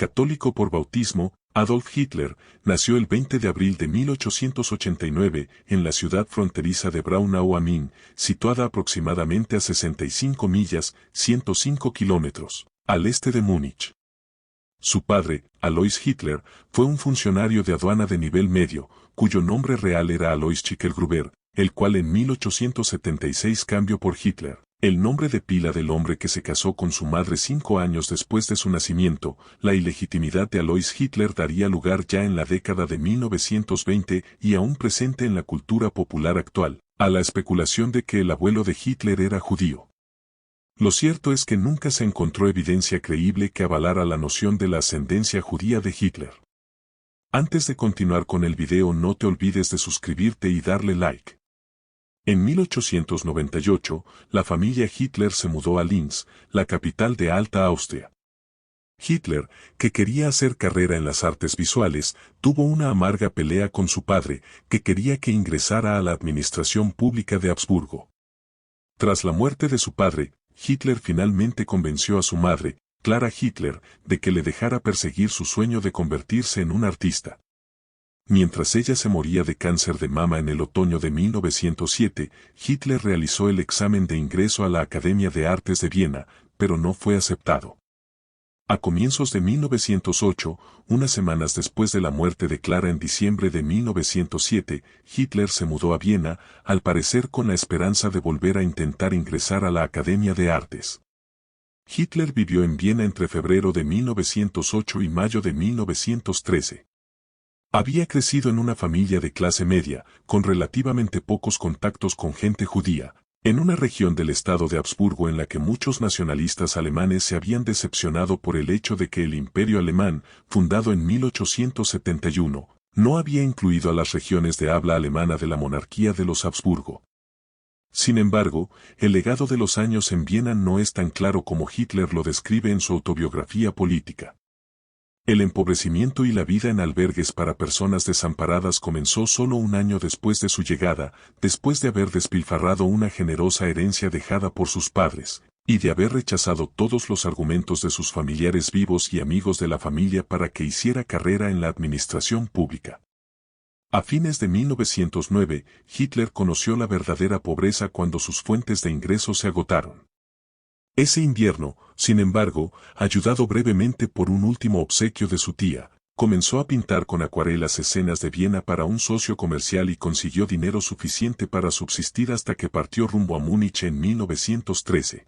católico por bautismo, Adolf Hitler, nació el 20 de abril de 1889 en la ciudad fronteriza de Braunau am Inn, situada aproximadamente a 65 millas, 105 kilómetros, al este de Múnich. Su padre, Alois Hitler, fue un funcionario de aduana de nivel medio, cuyo nombre real era Alois Schicklgruber, el cual en 1876 cambió por Hitler, el nombre de pila del hombre que se casó con su madre 5 años después de su nacimiento. La ilegitimidad de Alois Hitler daría lugar ya en la década de 1920 y aún presente en la cultura popular actual, a la especulación de que el abuelo de Hitler era judío. Lo cierto es que nunca se encontró evidencia creíble que avalara la noción de la ascendencia judía de Hitler. Antes de continuar con el video, no te olvides de suscribirte y darle like. En 1898, la familia Hitler se mudó a Linz, la capital de Alta Austria. Hitler, que quería hacer carrera en las artes visuales, tuvo una amarga pelea con su padre, que quería que ingresara a la administración pública de Habsburgo. Tras la muerte de su padre, Hitler finalmente convenció a su madre, Clara Hitler, de que le dejara perseguir su sueño de convertirse en un artista. Mientras ella se moría de cáncer de mama en el otoño de 1907, Hitler realizó el examen de ingreso a la Academia de Artes de Viena, pero no fue aceptado. A comienzos de 1908, unas semanas después de la muerte de Clara en diciembre de 1907, Hitler se mudó a Viena, al parecer con la esperanza de volver a intentar ingresar a la Academia de Artes. Hitler vivió en Viena entre febrero de 1908 y mayo de 1913. Había crecido en una familia de clase media, con relativamente pocos contactos con gente judía, en una región del estado de Habsburgo en la que muchos nacionalistas alemanes se habían decepcionado por el hecho de que el Imperio Alemán, fundado en 1871, no había incluido a las regiones de habla alemana de la monarquía de los Habsburgo. Sin embargo, el legado de los años en Viena no es tan claro como Hitler lo describe en su autobiografía política. El empobrecimiento y la vida en albergues para personas desamparadas comenzó solo un año después de su llegada, después de haber despilfarrado una generosa herencia dejada por sus padres, y de haber rechazado todos los argumentos de sus familiares vivos y amigos de la familia para que hiciera carrera en la administración pública. A fines de 1909, Hitler conoció la verdadera pobreza cuando sus fuentes de ingresos se agotaron. Ese invierno, sin embargo, ayudado brevemente por un último obsequio de su tía, comenzó a pintar con acuarelas escenas de Viena para un socio comercial y consiguió dinero suficiente para subsistir hasta que partió rumbo a Múnich en 1913.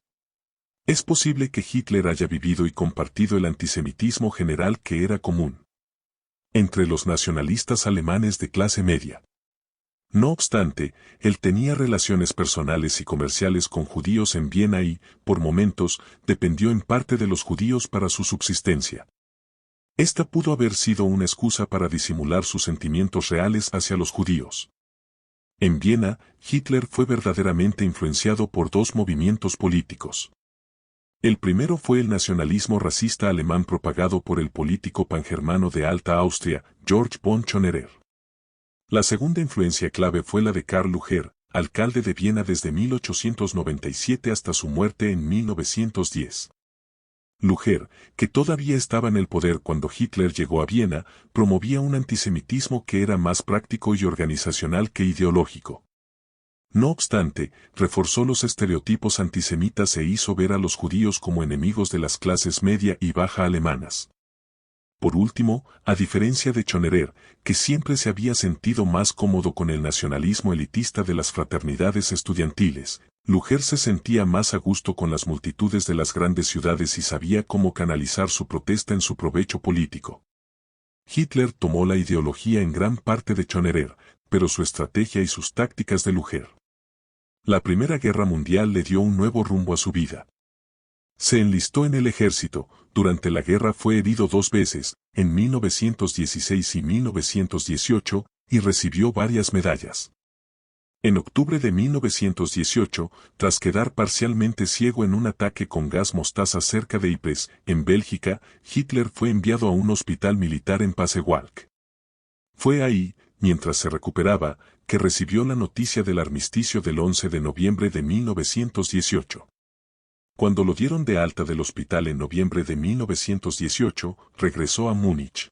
Es posible que Hitler haya vivido y compartido el antisemitismo general que era común entre los nacionalistas alemanes de clase media. No obstante, él tenía relaciones personales y comerciales con judíos en Viena y, por momentos, dependió en parte de los judíos para su subsistencia. Esta pudo haber sido una excusa para disimular sus sentimientos reales hacia los judíos. En Viena, Hitler fue verdaderamente influenciado por dos movimientos políticos. El primero fue el nacionalismo racista alemán propagado por el político pangermano de Alta Austria, Georg von Schönerer. La segunda influencia clave fue la de Karl Lueger, alcalde de Viena desde 1897 hasta su muerte en 1910. Lueger, que todavía estaba en el poder cuando Hitler llegó a Viena, promovía un antisemitismo que era más práctico y organizacional que ideológico. No obstante, reforzó los estereotipos antisemitas e hizo ver a los judíos como enemigos de las clases media y baja alemanas. Por último, a diferencia de Schönerer, que siempre se había sentido más cómodo con el nacionalismo elitista de las fraternidades estudiantiles, Lueger se sentía más a gusto con las multitudes de las grandes ciudades y sabía cómo canalizar su protesta en su provecho político. Hitler tomó la ideología en gran parte de Schönerer, pero su estrategia y sus tácticas de Lueger. La Primera Guerra Mundial le dio un nuevo rumbo a su vida. Se enlistó en el ejército, durante la guerra fue herido 2 veces, en 1916 y 1918, y recibió varias medallas. En octubre de 1918, tras quedar parcialmente ciego en un ataque con gas mostaza cerca de Ypres, en Bélgica, Hitler fue enviado a un hospital militar en Pasewalk. Fue ahí, mientras se recuperaba, que recibió la noticia del armisticio del 11 de noviembre de 1918. Cuando lo dieron de alta del hospital en noviembre de 1918, regresó a Múnich.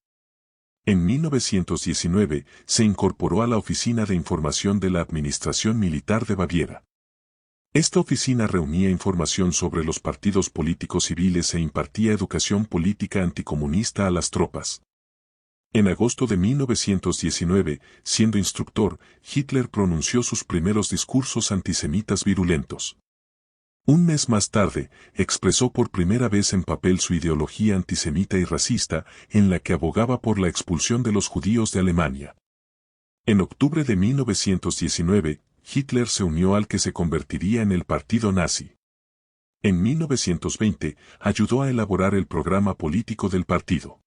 En 1919, se incorporó a la Oficina de Información de la Administración Militar de Baviera. Esta oficina reunía información sobre los partidos políticos civiles e impartía educación política anticomunista a las tropas. En agosto de 1919, siendo instructor, Hitler pronunció sus primeros discursos antisemitas virulentos. Un mes más tarde, expresó por primera vez en papel su ideología antisemita y racista, en la que abogaba por la expulsión de los judíos de Alemania. En octubre de 1919, Hitler se unió al que se convertiría en el partido nazi. En 1920, ayudó a elaborar el programa político del partido.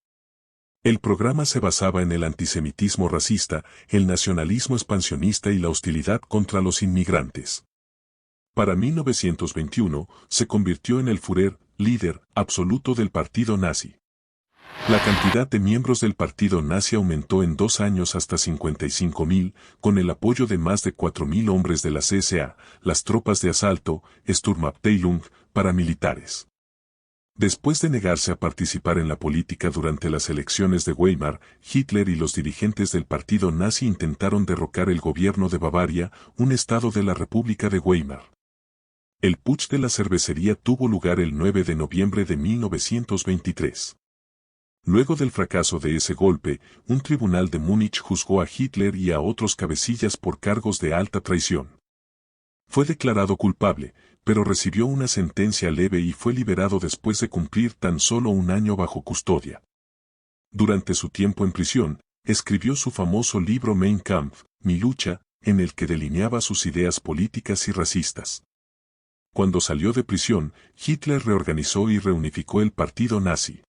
El programa se basaba en el antisemitismo racista, el nacionalismo expansionista y la hostilidad contra los inmigrantes. Para 1921, se convirtió en el Führer, líder absoluto del partido nazi. La cantidad de miembros del partido nazi aumentó en 2 años hasta 55.000, con el apoyo de más de 4.000 hombres de la CSA, las tropas de asalto, Sturmabteilung, paramilitares. Después de negarse a participar en la política durante las elecciones de Weimar, Hitler y los dirigentes del partido nazi intentaron derrocar el gobierno de Bavaria, un estado de la República de Weimar. El putsch de la cervecería tuvo lugar el 9 de noviembre de 1923. Luego del fracaso de ese golpe, un tribunal de Múnich juzgó a Hitler y a otros cabecillas por cargos de alta traición. Fue declarado culpable, pero recibió una sentencia leve y fue liberado después de cumplir tan solo 1 año bajo custodia. Durante su tiempo en prisión, escribió su famoso libro Mein Kampf, Mi lucha, en el que delineaba sus ideas políticas y racistas. Cuando salió de prisión, Hitler reorganizó y reunificó el partido nazi.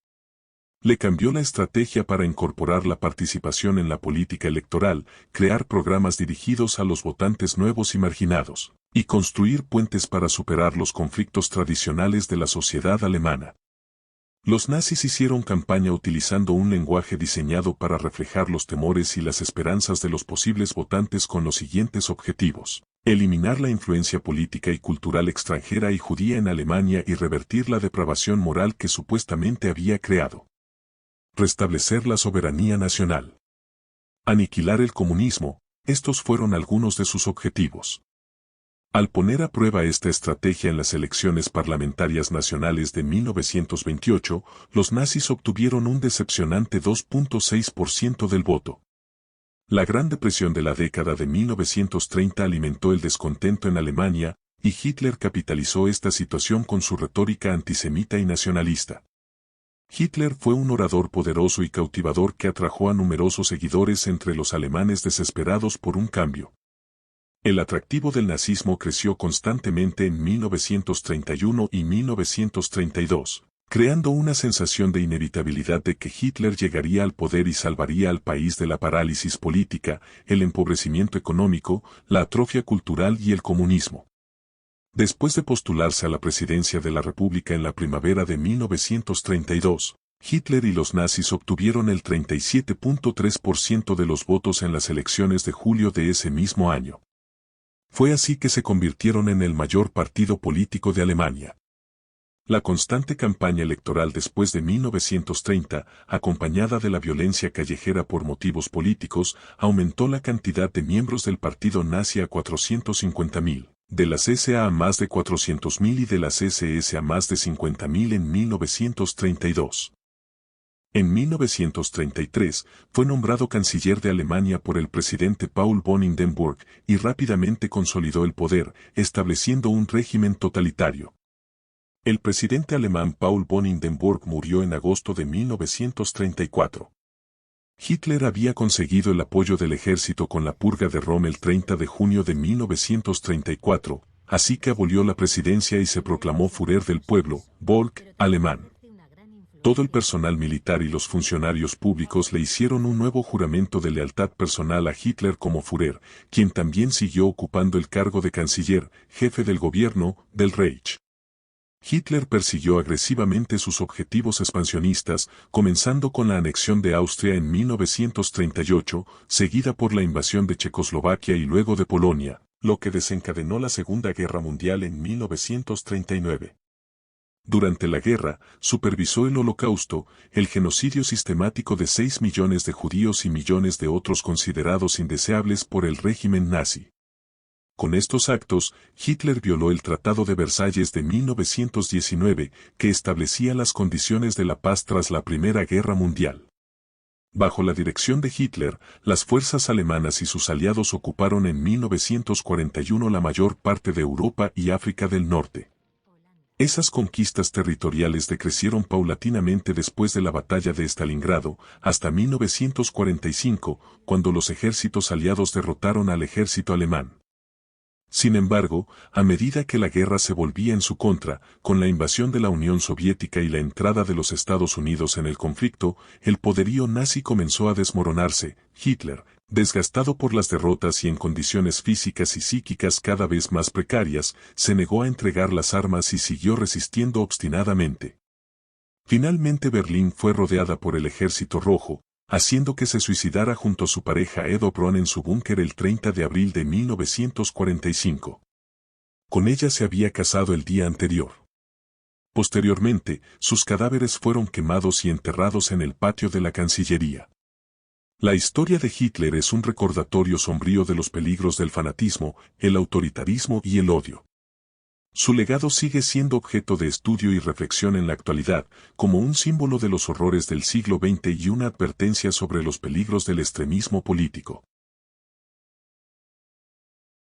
Le cambió la estrategia para incorporar la participación en la política electoral, crear programas dirigidos a los votantes nuevos y marginados, y construir puentes para superar los conflictos tradicionales de la sociedad alemana. Los nazis hicieron campaña utilizando un lenguaje diseñado para reflejar los temores y las esperanzas de los posibles votantes con los siguientes objetivos: eliminar la influencia política y cultural extranjera y judía en Alemania y revertir la depravación moral que supuestamente había creado. Restablecer la soberanía nacional. Aniquilar el comunismo, estos fueron algunos de sus objetivos. Al poner a prueba esta estrategia en las elecciones parlamentarias nacionales de 1928, los nazis obtuvieron un decepcionante 2.6% del voto. La Gran Depresión de la década de 1930 alimentó el descontento en Alemania, y Hitler capitalizó esta situación con su retórica antisemita y nacionalista. Hitler fue un orador poderoso y cautivador que atrajo a numerosos seguidores entre los alemanes desesperados por un cambio. El atractivo del nazismo creció constantemente en 1931 y 1932, creando una sensación de inevitabilidad de que Hitler llegaría al poder y salvaría al país de la parálisis política, el empobrecimiento económico, la atrofia cultural y el comunismo. Después de postularse a la presidencia de la República en la primavera de 1932, Hitler y los nazis obtuvieron el 37.3% de los votos en las elecciones de julio de ese mismo año. Fue así que se convirtieron en el mayor partido político de Alemania. La constante campaña electoral después de 1930, acompañada de la violencia callejera por motivos políticos, aumentó la cantidad de miembros del partido nazi a 450.000. De la CSA a más de 400.000 y de la CSS a más de 50.000 en 1932. En 1933, fue nombrado canciller de Alemania por el presidente Paul von Hindenburg y rápidamente consolidó el poder, estableciendo un régimen totalitario. El presidente alemán Paul von Hindenburg murió en agosto de 1934. Hitler había conseguido el apoyo del ejército con la purga de Roma el 30 de junio de 1934, así que abolió la presidencia y se proclamó Führer del pueblo, Volk, alemán. Todo el personal militar y los funcionarios públicos le hicieron un nuevo juramento de lealtad personal a Hitler como Führer, quien también siguió ocupando el cargo de canciller, jefe del gobierno, del Reich. Hitler persiguió agresivamente sus objetivos expansionistas, comenzando con la anexión de Austria en 1938, seguida por la invasión de Checoslovaquia y luego de Polonia, lo que desencadenó la Segunda Guerra Mundial en 1939. Durante la guerra, supervisó el Holocausto, el genocidio sistemático de 6 millones de judíos y millones de otros considerados indeseables por el régimen nazi. Con estos actos, Hitler violó el Tratado de Versalles de 1919, que establecía las condiciones de la paz tras la Primera Guerra Mundial. Bajo la dirección de Hitler, las fuerzas alemanas y sus aliados ocuparon en 1941 la mayor parte de Europa y África del Norte. Esas conquistas territoriales decrecieron paulatinamente después de la batalla de Stalingrado, hasta 1945, cuando los ejércitos aliados derrotaron al ejército alemán. Sin embargo, a medida que la guerra se volvía en su contra, con la invasión de la Unión Soviética y la entrada de los Estados Unidos en el conflicto, el poderío nazi comenzó a desmoronarse. Hitler, desgastado por las derrotas y en condiciones físicas y psíquicas cada vez más precarias, se negó a entregar las armas y siguió resistiendo obstinadamente. Finalmente Berlín fue rodeada por el Ejército Rojo, haciendo que se suicidara junto a su pareja Edo Braun en su búnker el 30 de abril de 1945. Con ella se había casado el día anterior. Posteriormente, sus cadáveres fueron quemados y enterrados en el patio de la Cancillería. La historia de Hitler es un recordatorio sombrío de los peligros del fanatismo, el autoritarismo y el odio. Su legado sigue siendo objeto de estudio y reflexión en la actualidad, como un símbolo de los horrores del siglo XX y una advertencia sobre los peligros del extremismo político.